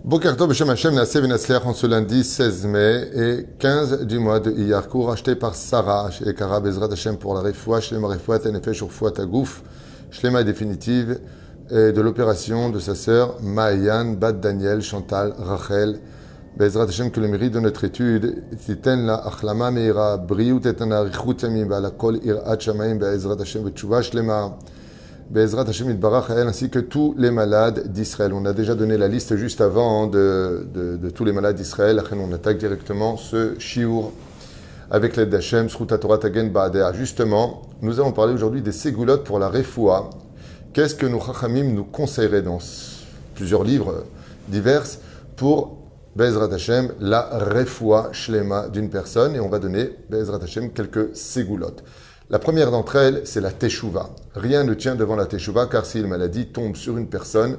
Boker Tov, Beshem Hashem, Naaseh V'Natzliach, en ce lundi 16 mai et 15 du mois de Iyar, cours acheté par Sarah chez Kara Bezrat Hashem pour la refoua, Shlema Refoua, Tenefesh Urfoua Tagouf, Shlema définitive et de l'opération de sa sœur Maayan, Bat Daniel, Chantal, Rachel, Bezrat Hashem, que le mérite de notre étude, Titen la Achlama Meira, Briut et Anarichut Yamim, Ba'ala Kol Irat Shamayim, Bezrat Hashem, V'Tshuva Shlema, Be'ezrat Hashem Yitbarach à elle, ainsi que tous les malades d'Israël. On a déjà donné la liste juste avant de tous les malades d'Israël. Après, on attaque directement ce shiur avec l'aide d'Hashem, Sruta Torah Tagen Ba'adea. Justement, nous allons parler aujourd'hui des ségoulottes pour la refoua. Qu'est-ce que nos chachamim nous conseilleraient dans plusieurs livres divers pour Be'ezrat Hashem, la refoua shlema d'une personne. Et on va donner Be'ezrat Hashem quelques ségoulottes. La première d'entre elles, c'est la teshuva. Rien ne tient devant la teshuva, car si une maladie tombe sur une personne,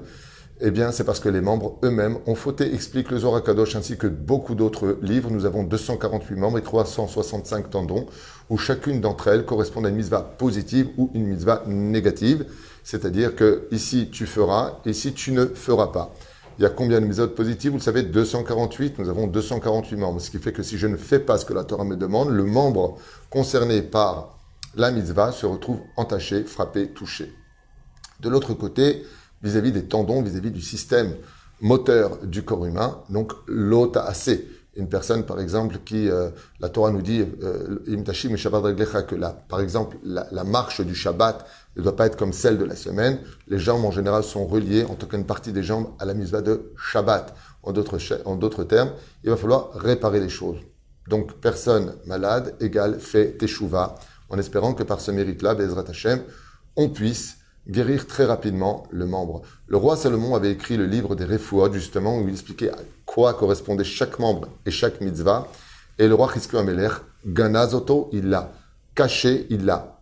eh bien, c'est parce que les membres eux-mêmes ont fauté, explique le Zohar HaKadosh, ainsi que beaucoup d'autres livres. Nous avons 248 membres et 365 tendons, où chacune d'entre elles correspond à une mitzvah positive ou une mitzvah négative. C'est-à-dire que ici, tu feras, ici, tu ne feras pas. Il y a combien de mitzvot positives? Vous le savez, 248. Nous avons 248 membres. Ce qui fait que si je ne fais pas ce que la Torah me demande, le membre concerné par la mitzvah se retrouve entaché, frappé, touché. De l'autre côté, vis-à-vis des tendons, vis-à-vis du système moteur du corps humain, donc l'ota'ase. Une personne, par exemple, qui, la Torah nous dit, imtashim shabbat reglecha, que par exemple, la marche du Shabbat ne doit pas être comme celle de la semaine. Les jambes, en général, sont reliées, en tout cas une partie des jambes, à la mitzvah de Shabbat. En d'autres termes, il va falloir réparer les choses. Donc, personne malade égale fait teshuva, en espérant que par ce mérite-là, Be'ezrat Hashem, on puisse guérir très rapidement le membre. Le roi Salomon avait écrit le livre des Refouot, justement, où il expliquait à quoi correspondait chaque membre et chaque mitzvah. Et le roi Chizkiyahu Amelech, Ganazoto, il l'a caché, il l'a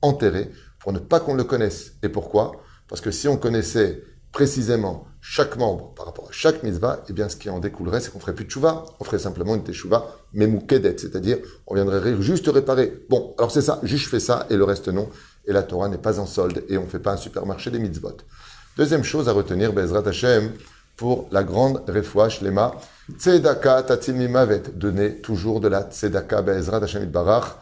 enterré, pour ne pas qu'on le connaisse. Et pourquoi? Parce que si on connaissait précisément chaque membre par rapport à chaque mitzvah, eh bien, ce qui en découlerait, c'est qu'on ferait plus de tchouva, on ferait simplement une teshuva memoukedet, c'est-à-dire, on viendrait juste réparer. Bon, alors c'est ça, juste je fais ça, et le reste non. Et la Torah n'est pas en solde, et on ne fait pas un supermarché des mitzvot. Deuxième chose à retenir, Be'ezrat Hashem, pour la grande refoua shlema, tzedaka tatzim mavet, donner toujours de la tzedaka, Be'ezrat Hashem itbarach.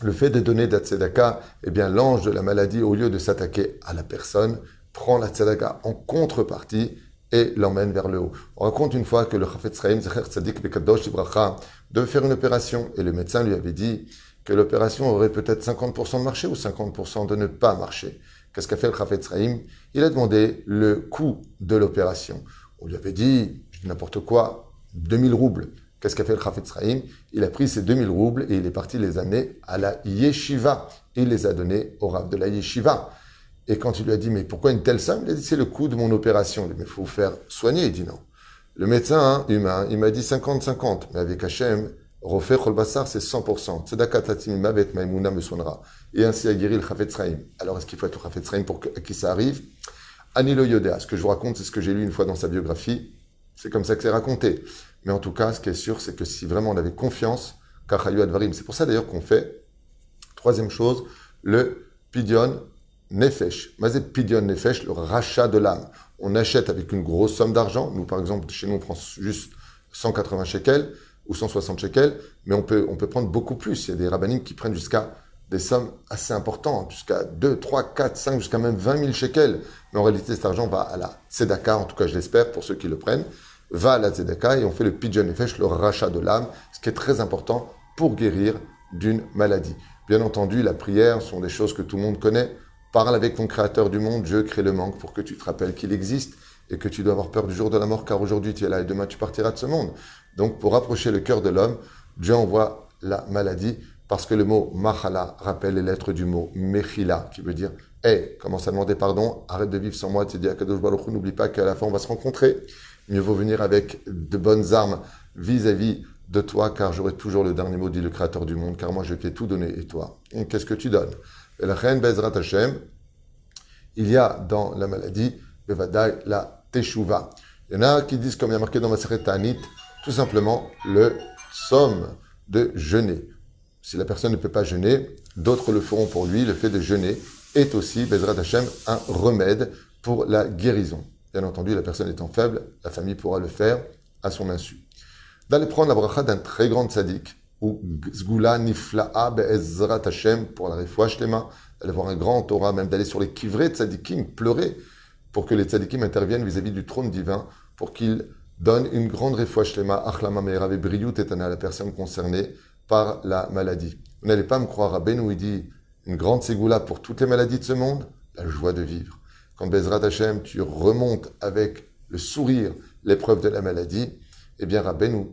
Le fait de donner de la tzedaka, eh bien, l'ange de la maladie, au lieu de s'attaquer à la personne, prend la tzedaka en contrepartie et l'emmène vers le haut. On raconte une fois que le Chafetz Chaim, Zecher Tzadik Bekadosh Libracha, devait faire une opération et le médecin lui avait dit que l'opération aurait peut-être 50% de marcher ou 50% de ne pas marcher. Qu'est-ce qu'a fait le Chafetz Chaim? Il a demandé le coût de l'opération. On lui avait dit, je dis n'importe quoi, 2000 roubles. Qu'est-ce qu'a fait le Chafetz Chaim? Il a pris ces 2000 roubles et il est parti les amener à la yeshiva. Il les a donnés au rav de la yeshiva. Et quand il lui a dit, mais pourquoi une telle somme? Il a dit, c'est le coût de mon opération. Il dit, mais il faut vous faire soigner. Il dit non. Le médecin humain, il m'a dit 50-50. Mais avec Hachem, Rofer Cholbassar, c'est 100%. Tzedaka tatim mavet maimouna me soignera. Et ainsi a guéri le Chafetz Chaim. Alors, est-ce qu'il faut être au Chafetz Chaim pour à qui ça arrive? Ani lo yodea. Ce que je vous raconte, c'est ce que j'ai lu une fois dans sa biographie. C'est comme ça que c'est raconté. Mais en tout cas, ce qui est sûr, c'est que si vraiment on avait confiance, kachayu advarim. C'est pour ça d'ailleurs qu'on fait, troisième chose, le pidyon Nefesh. Mazet Pidyon Nefesh, le rachat de l'âme. On achète avec une grosse somme d'argent. Nous, par exemple, chez nous, on prend juste 180 shekels ou 160 shekels, mais on peut prendre beaucoup plus. Il y a des rabbinim qui prennent jusqu'à des sommes assez importantes, jusqu'à 2, 3, 4, 5, jusqu'à même 20 000 shekels. Mais en réalité, cet argent va à la tzedaka, en tout cas, je l'espère, pour ceux qui le prennent, va à la tzedaka et on fait le Pidyon Nefesh, le rachat de l'âme, ce qui est très important pour guérir d'une maladie. Bien entendu, la prière sont des choses que tout le monde connaît. Parle avec ton créateur du monde, Dieu crée le manque pour que tu te rappelles qu'il existe et que tu dois avoir peur du jour de la mort, car aujourd'hui tu es là et demain tu partiras de ce monde. Donc pour rapprocher le cœur de l'homme, Dieu envoie la maladie parce que le mot machala rappelle les lettres du mot mechila, qui veut dire hey, commence à demander pardon, arrête de vivre sans moi, tu dis à Kadosh Baruch Hu, n'oublie pas qu'à la fin on va se rencontrer. Mieux vaut venir avec de bonnes armes vis-à-vis de toi, car j'aurai toujours le dernier mot, dit le créateur du monde, car moi je t'ai tout donné et toi. Et qu'est-ce que tu donnes? Et la reine Be'ezrat Hashem, il y a dans la maladie, Bevadai, la teshuva. Il y en a qui disent, comme il y a marqué dans Maseret Ta'anit, tout simplement le somme de jeûner. Si la personne ne peut pas jeûner, d'autres le feront pour lui. Le fait de jeûner est aussi, Be'ezrat Hashem, un remède pour la guérison. Bien entendu, la personne étant faible, la famille pourra le faire à son insu. D'aller prendre la bracha d'un très grand tzaddik, ou Zgula Nifla'a Be'ezrat Hashem pour la Refoua Shlema, d'aller voir un grand Torah, même d'aller sur les kivrei tzaddikim, pleurer pour que les tzaddikim interviennent vis-à-vis du trône divin, pour qu'il donne une grande Refoua Shlema, Achlama Me'era Ve'briyut Etana, à la personne concernée par la maladie. Vous n'allez pas me croire, Rabbeinu, il dit une grande ségoula pour toutes les maladies de ce monde, la joie de vivre. Quand Bezrat Hashem, tu remontes avec le sourire l'épreuve de la maladie, eh bien Rabbeinu,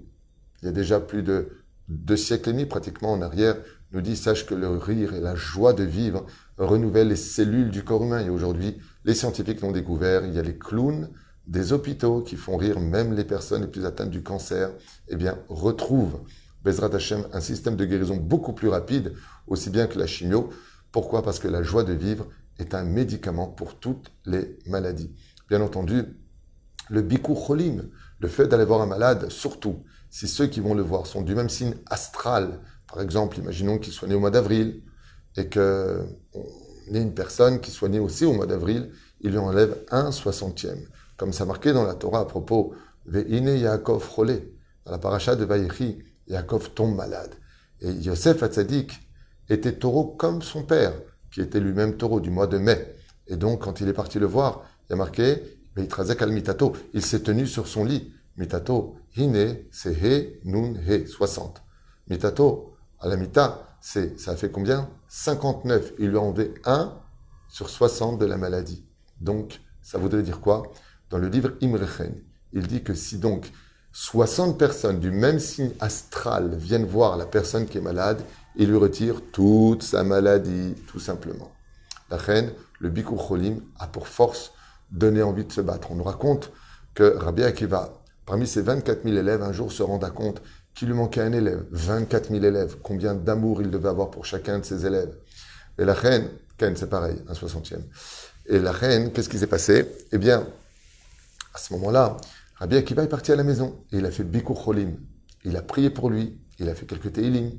il y a déjà plus de 2 siècles et demi pratiquement en arrière, nous dit, sache que le rire et la joie de vivre renouvellent les cellules du corps humain. Et aujourd'hui, les scientifiques l'ont découvert, il y a les clowns des hôpitaux qui font rire même les personnes les plus atteintes du cancer, eh bien retrouvent Bezrat Hashem un système de guérison beaucoup plus rapide, aussi bien que la chimio. Pourquoi? Parce que la joie de vivre est un médicament pour toutes les maladies. Bien entendu, le bikur cholim, le fait d'aller voir un malade, surtout si ceux qui vont le voir sont du même signe astral, par exemple, imaginons qu'il soit né au mois d'avril et qu'on ait une personne qui soit née aussi au mois d'avril, il lui enlève 1/60. Comme ça marqué dans la Torah à propos Ve'ine Yaakov cholé, dans la paracha de Vayechi, Yaakov tombe malade. Et Yosef Hatzadik était taureau comme son père, qui était lui-même taureau du mois de mai. Et donc, quand il est parti le voir, il y a marqué Veitrazek al mitato, il s'est tenu sur son lit. Mitato, hine, c'est he, nun, he, 60. Mitato, à la mita, ça a fait combien? 59. Il lui a enlevé 1/60 de la maladie. Donc, ça voudrait dire quoi? Dans le livre Imrechen, il dit que si donc 60 personnes du même signe astral viennent voir la personne qui est malade, il lui retire toute sa maladie, tout simplement. La reine, le Bikur Cholim, a pour force donné envie de se battre. On nous raconte que Rabbi Akiva, parmi ses 24 000 élèves, un jour se renda compte qu'il lui manquait un élève. 24 000 élèves. Combien d'amour il devait avoir pour chacun de ses élèves. Et la reine, Ken, c'est pareil, 1/60. Et la reine, qu'est-ce qui s'est passé? Eh bien, à ce moment-là, Rabbi Akiva est parti à la maison et il a fait Bikur Cholim. Il a prié pour lui, il a fait quelques téhilim,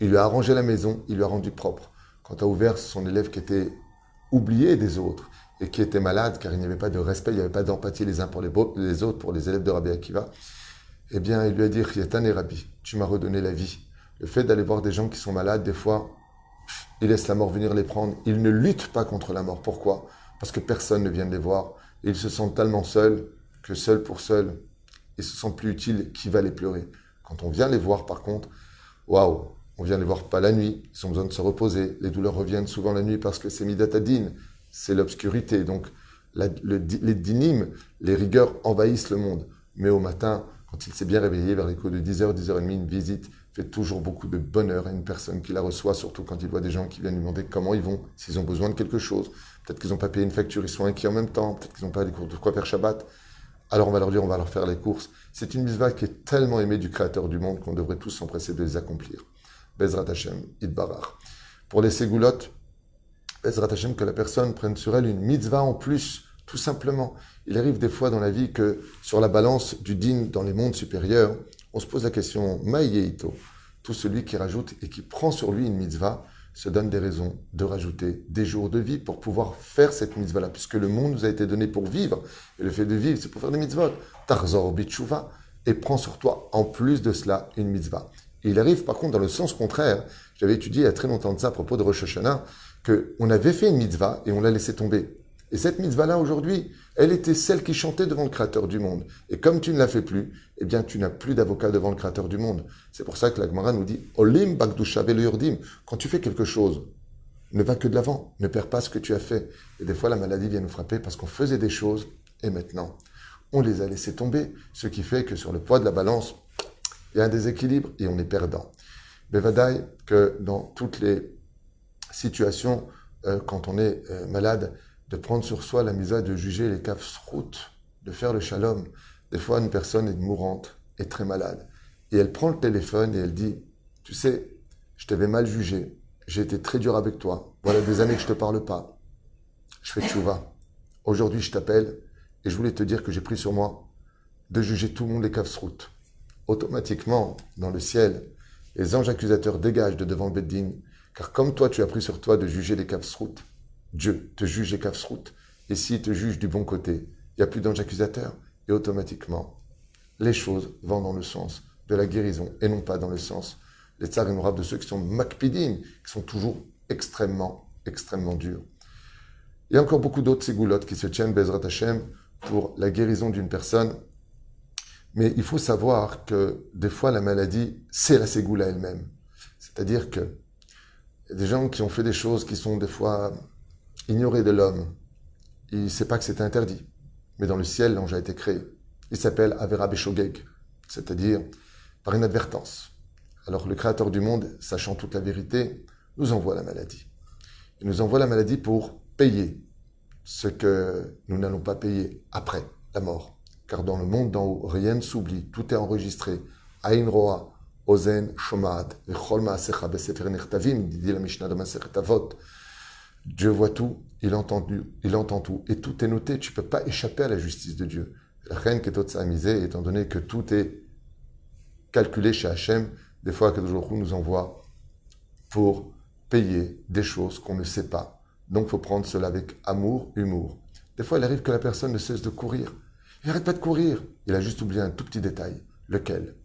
il lui a arrangé la maison, il lui a rendu propre. Quand a ouvert son élève qui était oublié des autres et qui était malade car il n'y avait pas de respect, il n'y avait pas d'empathie les uns pour les autres, pour les élèves de Rabbi Akiva, eh bien il lui a dit Chiyatane Rabbi, tu m'as redonné la vie. Le fait d'aller voir des gens qui sont malades, des fois, ils laissent la mort venir les prendre. Ils ne luttent pas contre la mort. Pourquoi? Parce que personne ne vient les voir. Et ils se sentent tellement seuls que seul pour seul, ils se sentent plus utiles, qui va les pleurer. Quand on vient les voir, par contre, waouh, on vient les voir pas la nuit, ils ont besoin de se reposer. Les douleurs reviennent souvent la nuit parce que c'est midatadine, c'est l'obscurité. Donc, les dynimes, les rigueurs envahissent le monde. Mais au matin, quand il s'est bien réveillé, vers les coups de 10h, 10h30, une visite fait toujours beaucoup de bonheur à une personne qui la reçoit, surtout quand il voit des gens qui viennent lui demander comment ils vont, s'ils ont besoin de quelque chose. Peut-être qu'ils n'ont pas payé une facture, ils sont inquiets en même temps. Peut-être qu'ils n'ont pas des cours de quoi faire Shabbat. Alors on va leur dire, on va leur faire les courses. C'est une mitzvah qui est tellement aimée du Créateur du monde qu'on devrait tous s'empresser de les accomplir. Bezrat Hashem, Idbarach. Pour les ségoulottes, Bezrat Hashem, que la personne prenne sur elle une mitzvah en plus, tout simplement. Il arrive des fois dans la vie que sur la balance du din dans les mondes supérieurs, on se pose la question, Maïeito, tout celui qui rajoute et qui prend sur lui une mitzvah, se donne des raisons de rajouter des jours de vie pour pouvoir faire cette mitzvah-là, puisque le monde nous a été donné pour vivre, et le fait de vivre, c'est pour faire des mitzvot. Tarzor bitshuva, et prends sur toi, en plus de cela, une mitzvah. Et il arrive, par contre, dans le sens contraire, j'avais étudié il y a très longtemps de ça, à propos de Rosh Hashanah, qu'on avait fait une mitzvah, et on l'a laissé tomber. Et cette mitzvah-là, aujourd'hui, elle était celle qui chantait devant le Créateur du monde. Et comme tu ne la fais plus, eh bien, tu n'as plus d'avocat devant le Créateur du monde. C'est pour ça que la Gemara nous dit « Olim bagdusha ve'lo-yordim » quand tu fais quelque chose, ne va que de l'avant, ne perds pas ce que tu as fait. Et des fois, la maladie vient nous frapper parce qu'on faisait des choses, et maintenant, on les a laissées tomber. Ce qui fait que sur le poids de la balance, il y a un déséquilibre et on est perdant. Bevadaï, que dans toutes les situations, quand on est malade, de prendre sur soi la mitzvah de juger les kafsrout, de faire le shalom. Des fois, une personne est mourante, est très malade, et elle prend le téléphone et elle dit « Tu sais, je t'avais mal jugé, j'ai été très dur avec toi, voilà des années que je te parle pas. Je fais tchouva. Aujourd'hui, je t'appelle et je voulais te dire que j'ai pris sur moi de juger tout le monde les kafsrout. » Automatiquement, dans le ciel, les anges accusateurs dégagent de devant le Beddin, car comme toi, tu as pris sur toi de juger les kafsrout, Dieu te juge les kafsrout, et s'il te juge du bon côté, il n'y a plus d'ange accusateur, et automatiquement, les choses vont dans le sens de la guérison, et non pas dans le sens, les tsars et de ceux qui sont makpidim, qui sont toujours extrêmement, extrêmement durs. Il y a encore beaucoup d'autres ségoulottes qui se tiennent, Bezrat Hashem, pour la guérison d'une personne. Mais il faut savoir que des fois, la maladie, c'est la ségoula elle-même. C'est-à-dire que y a des gens qui ont fait des choses qui sont des fois ignorées de l'homme. Il ne sait pas que c'est interdit. Mais dans le ciel, l'ange a été créé. Il s'appelle Avera Beshogeg, c'est-à-dire par inadvertance. Alors le Créateur du monde, sachant toute la vérité, nous envoie la maladie. Il nous envoie la maladie pour payer ce que nous n'allons pas payer après la mort. Car dans le monde d'en haut, rien ne s'oublie, tout est enregistré. Aïn Roa, Ozen, Shomad, Vechol Maasecha, Besefer Nechtavim, dit la Mishnah de Masechet Avot. Dieu voit tout, il entend tout, et tout est noté. Tu ne peux pas échapper à la justice de Dieu. La reine qui est toute misée, étant donné que tout est calculé chez Hachem, des fois, Kadosh Baruch Hu nous envoie pour payer des choses qu'on ne sait pas. Donc, il faut prendre cela avec amour, humour. Des fois, il arrive que la personne ne cesse de courir. Il n'arrête pas de courir. Il a juste oublié un tout petit détail. Lequel?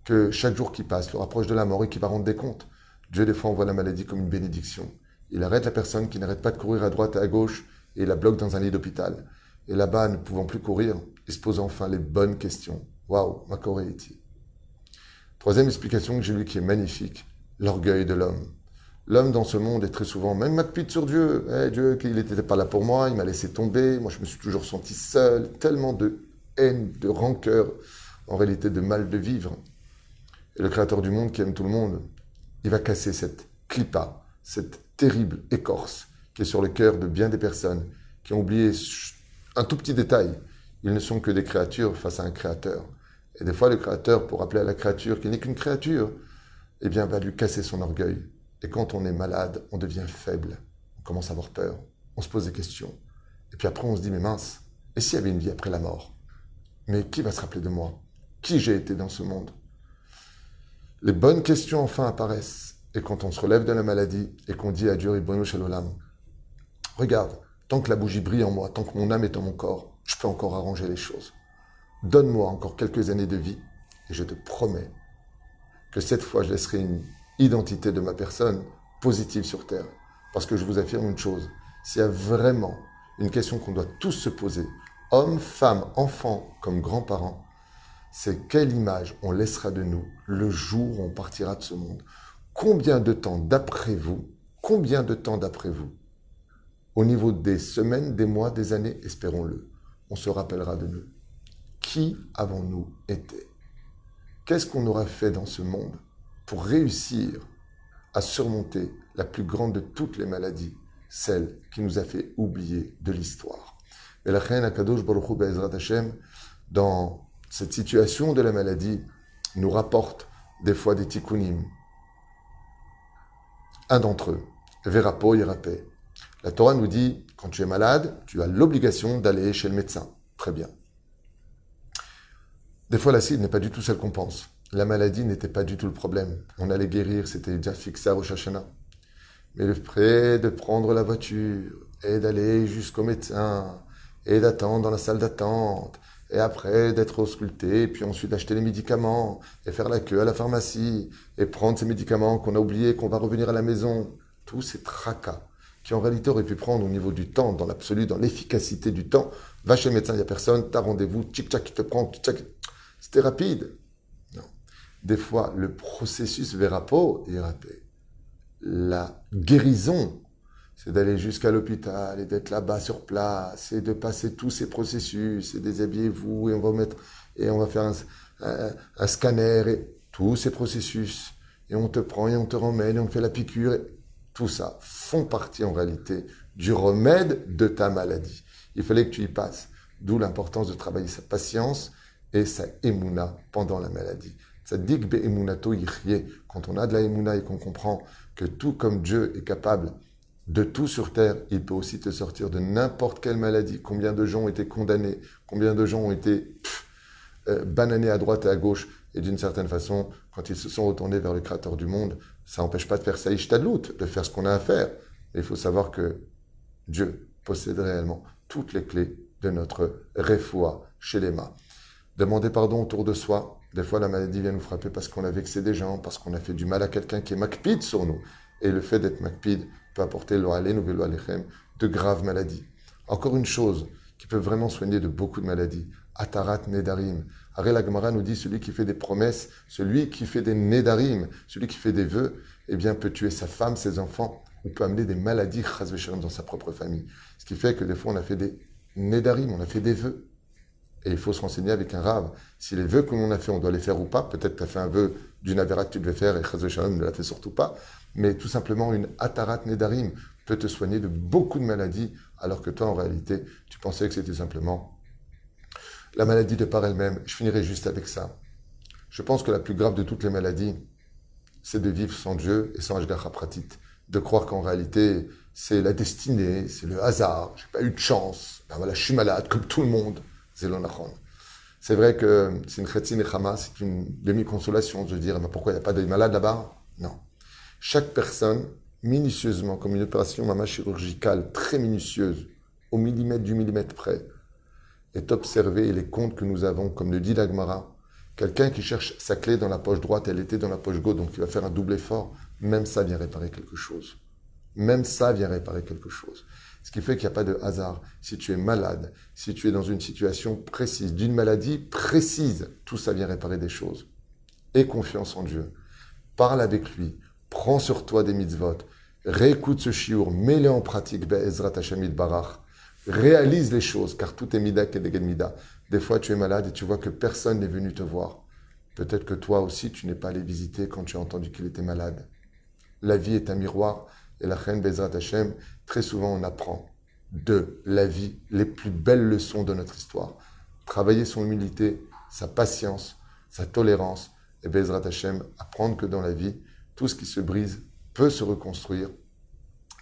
Que chaque jour qui passe le rapproche de la mort et qui va rendre des comptes. Dieu, des fois, envoie la maladie comme une bénédiction. Il arrête la personne qui n'arrête pas de courir à droite et à gauche et il la bloque dans un lit d'hôpital. Et là-bas, ne pouvant plus courir, il se pose enfin les bonnes questions. Waouh, ma Koréiti. Troisième explication que j'ai lue qui est magnifique, l'orgueil de l'homme. L'homme dans ce monde est très souvent, même macpite sur Dieu. Dieu, il n'était pas là pour moi, il m'a laissé tomber, moi je me suis toujours senti seul, tellement de haine, de rancœur, en réalité de mal de vivre. Et le Créateur du monde qui aime tout le monde, il va casser cette clipa, cette terrible écorce qui est sur le cœur de bien des personnes qui ont oublié un tout petit détail. Ils ne sont que des créatures face à un créateur. Et des fois, le créateur, pour rappeler à la créature qu'il n'est qu'une créature, eh bien, va lui casser son orgueil. Et quand on est malade, on devient faible. On commence à avoir peur. On se pose des questions. Et puis après, on se dit, mais mince, et s'il y avait une vie après la mort? Mais qui va se rappeler de moi? Qui j'ai été dans ce monde? Les bonnes questions enfin apparaissent. Et quand on se relève de la maladie et qu'on dit à Dieu, Ribono Shel Olam, regarde, tant que la bougie brille en moi, tant que mon âme est dans mon corps, je peux encore arranger les choses. Donne-moi encore quelques années de vie et je te promets que cette fois, je laisserai une identité de ma personne positive sur Terre. Parce que je vous affirme une chose, s'il y a vraiment une question qu'on doit tous se poser, hommes, femmes, enfants comme grands-parents, c'est quelle image on laissera de nous le jour où on partira de ce monde. Combien de temps d'après vous, au niveau des semaines, des mois, des années, espérons-le, on se rappellera de nous. Qui avons-nous été? Qu'est-ce qu'on aura fait dans ce monde pour réussir à surmonter la plus grande de toutes les maladies, celle qui nous a fait oublier de l'histoire? Et la reine Akadosh Baruch Hu Be'ezrat Hashem, dans cette situation de la maladie, nous rapporte des fois des tikkunim. Un d'entre eux, Verapo Yerapé. La Torah nous dit, quand tu es malade, tu as l'obligation d'aller chez le médecin. Très bien. Des fois, l'acide n'est pas du tout celle qu'on pense. La maladie n'était pas du tout le problème. On allait guérir, c'était déjà fixé à Rosh Hashanah. Mais le fait de prendre la voiture et d'aller jusqu'au médecin et d'attendre dans la salle d'attente et après d'être ausculté, et puis ensuite d'acheter les médicaments et faire la queue à la pharmacie et prendre ces médicaments qu'on a oubliés, qu'on va revenir à la maison, tous ces tracas qui en réalité auraient pu prendre au niveau du temps, dans l'absolu, dans l'efficacité du temps. Va chez le médecin, il n'y a personne, t'as rendez-vous, tchic-tchac, qui te prend, tchic-tchac. C'était rapide. Non. Des fois, le processus Verapo est rapide. La guérison, c'est d'aller jusqu'à l'hôpital et d'être là-bas sur place et de passer tous ces processus et déshabillez-vous et on va faire un scanner et tous ces processus et on te prend et on te remède et on te fait la piqûre et tout ça font partie en réalité du remède de ta maladie. Il fallait que tu y passes. D'où l'importance de travailler sa patience et sa émouna pendant la maladie. Tzadik be'emunato yichye. Quand on a de la émouna et qu'on comprend que tout comme Dieu est capable de tout sur terre, il peut aussi te sortir de n'importe quelle maladie. Combien de gens ont été condamnés, combien de gens ont été bananés à droite et à gauche. Et d'une certaine façon, quand ils se sont retournés vers le Créateur du monde, ça n'empêche pas de faire sa ishtadlout, de faire ce qu'on a à faire. Mais il faut savoir que Dieu possède réellement toutes les clés de notre refoua chez les mains. Demander pardon autour de soi. Des fois, la maladie vient nous frapper parce qu'on a vexé des gens, parce qu'on a fait du mal à quelqu'un qui est makpid sur nous. Et le fait d'être makpid peut apporter de graves maladies. Encore une chose qui peut vraiment soigner de beaucoup de maladies. Atarat nedarim. Aré la Gemara nous dit, celui qui fait des promesses, celui qui fait des nedarim, celui qui fait des vœux, eh bien, peut tuer sa femme, ses enfants, ou peut amener des maladies chas v'shalom dans sa propre famille. Ce qui fait que des fois, on a fait des nedarim, on a fait des vœux. Et il faut se renseigner avec un rave. Si les vœux que l'on a fait, on doit les faire ou pas. Peut-être que tu as fait un vœu d'une avéra que tu devais faire et chas v'shalom ne l'a fait surtout pas. Mais tout simplement, une atarat nedarim peut te soigner de beaucoup de maladies, alors que toi, en réalité, tu pensais que c'était simplement la maladie de par elle-même. Je finirai juste avec ça. Je pense que la plus grave de toutes les maladies, c'est de vivre sans Dieu et sans Ashgacha Pratit. De croire qu'en réalité, c'est la destinée, c'est le hasard, j'ai pas eu de chance, ben voilà, je suis malade comme tout le monde. C'est vrai que c'est une chretzi nechama, c'est une demi-consolation de se dire, mais pourquoi il n'y a pas de malade là-bas? Non. Chaque personne, minutieusement, comme une opération maman chirurgicale très minutieuse, au millimètre du millimètre près, est observée et les comptes que nous avons, comme le dit l'Agmara, quelqu'un qui cherche sa clé dans la poche droite, elle était dans la poche gauche, donc il va faire un double effort, même ça vient réparer quelque chose. Même ça vient réparer quelque chose. Ce qui fait qu'il n'y a pas de hasard. Si tu es malade, si tu es dans une situation précise, d'une maladie précise, tout ça vient réparer des choses. Aie confiance en Dieu. Parle avec lui. Prends sur toi des mitzvot. Réécoute ce shiur. Mets-les en pratique. Be'ezrat Hashem Yitbarach. Réalise les choses, car tout est mida kedeged mida. Des fois, tu es malade et tu vois que personne n'est venu te voir. Peut-être que toi aussi, tu n'es pas allé visiter quand tu as entendu qu'il était malade. La vie est un miroir. Et la reine Bezrat Hashem, très souvent on apprend de la vie les plus belles leçons de notre histoire. Travailler son humilité, sa patience, sa tolérance, et Bezrat Hashem, apprendre que dans la vie, tout ce qui se brise peut se reconstruire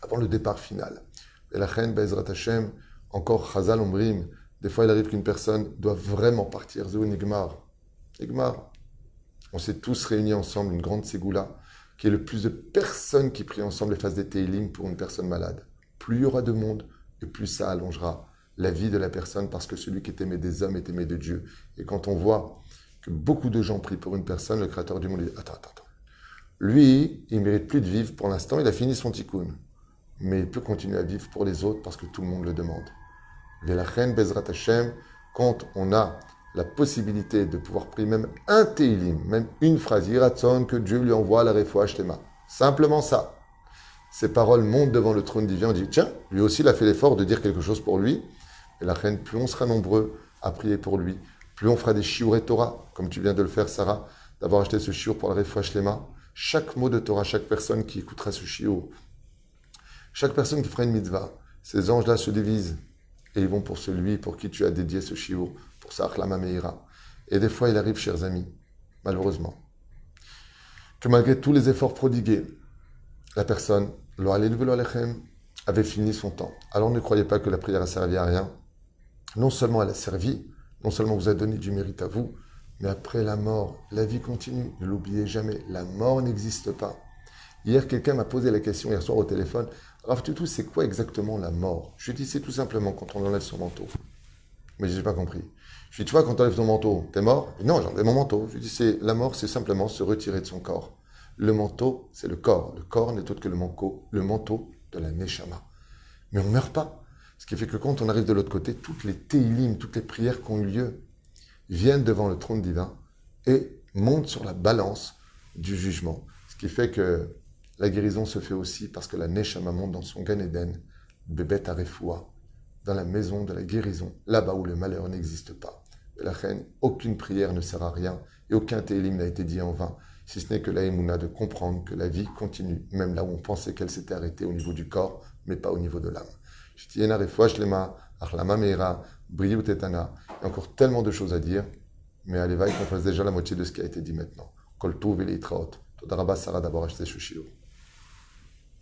avant le départ final. Et la reine Bezrat Hashem, encore Chazal Ombrim, des fois il arrive qu'une personne doit vraiment partir. Zéou Nigmar. Nigmar. On s'est tous réunis ensemble, une grande ségoula, qu'il y ait le plus de personnes qui prient ensemble et fassent des teilim pour une personne malade. Plus il y aura de monde, et plus ça allongera la vie de la personne, parce que celui qui est aimé des hommes est aimé de Dieu. Et quand on voit que beaucoup de gens prient pour une personne, le Créateur du monde dit « Attends. Lui, il ne mérite plus de vivre pour l'instant, il a fini son tikkun. Mais il peut continuer à vivre pour les autres parce que tout le monde le demande. » Et la reine Bezrat Hashem, quand on a la possibilité de pouvoir prier même un teilim, même une phrase, Yiratson, que Dieu lui envoie la refoua shlema. Simplement ça. Ces paroles montent devant le trône divin, on dit, tiens, lui aussi il a fait l'effort de dire quelque chose pour lui. Et la reine, plus on sera nombreux à prier pour lui, plus on fera des shiur et Torah, comme tu viens de le faire, Sarah, d'avoir acheté ce shiur pour la refoua shlema. Chaque mot de Torah, chaque personne qui écoutera ce shiur, chaque personne qui fera une mitzvah, ces anges-là se divisent et ils vont pour celui pour qui tu as dédié ce shiur, pour sa achlama meira. Et des fois, il arrive, chers amis, malheureusement, que malgré tous les efforts prodigués, la personne, lo alelu velo alechem, avait fini son temps. Alors ne croyez pas que la prière a servi à rien. Non seulement elle a servi, non seulement vous a donné du mérite à vous, mais après la mort, la vie continue. Ne l'oubliez jamais, la mort n'existe pas. Hier, quelqu'un m'a posé la question, hier soir au téléphone, Rav Tutu, c'est quoi exactement la mort? Je lui ai dit, c'est tout simplement quand on enlève son manteau. Mais je n'ai pas compris. Je lui ai dit, tu vois, quand tu enlèves ton manteau, t'es mort? Non, j'ai enlevé mon manteau. Je lui ai dit, la mort, c'est simplement se retirer de son corps. Le manteau, c'est le corps. Le corps n'est autre que le manteau de la Neshama. Mais on ne meurt pas. Ce qui fait que quand on arrive de l'autre côté, toutes les télim, toutes les prières qui ont eu lieu, viennent devant le trône divin et montent sur la balance du jugement. Ce qui fait que la guérison se fait aussi parce que la Neshama monte dans son Gan Eden, Bebet Arefoua, dans la maison de la guérison, là-bas où le malheur n'existe pas. Et la reine, aucune prière ne sert à rien et aucun télim n'a été dit en vain, si ce n'est que la émouna de comprendre que la vie continue, même là où on pensait qu'elle s'était arrêtée au niveau du corps, mais pas au niveau de l'âme. Shtiena Refoua Shlema, Achlama Meira, Briou Tetana, il y a encore tellement de choses à dire, mais allez, va qu'on fasse déjà la moitié de ce qui a été dit maintenant. Kol Tov et Leitraot. Todarabah Sarah d'abord acheté Shushio.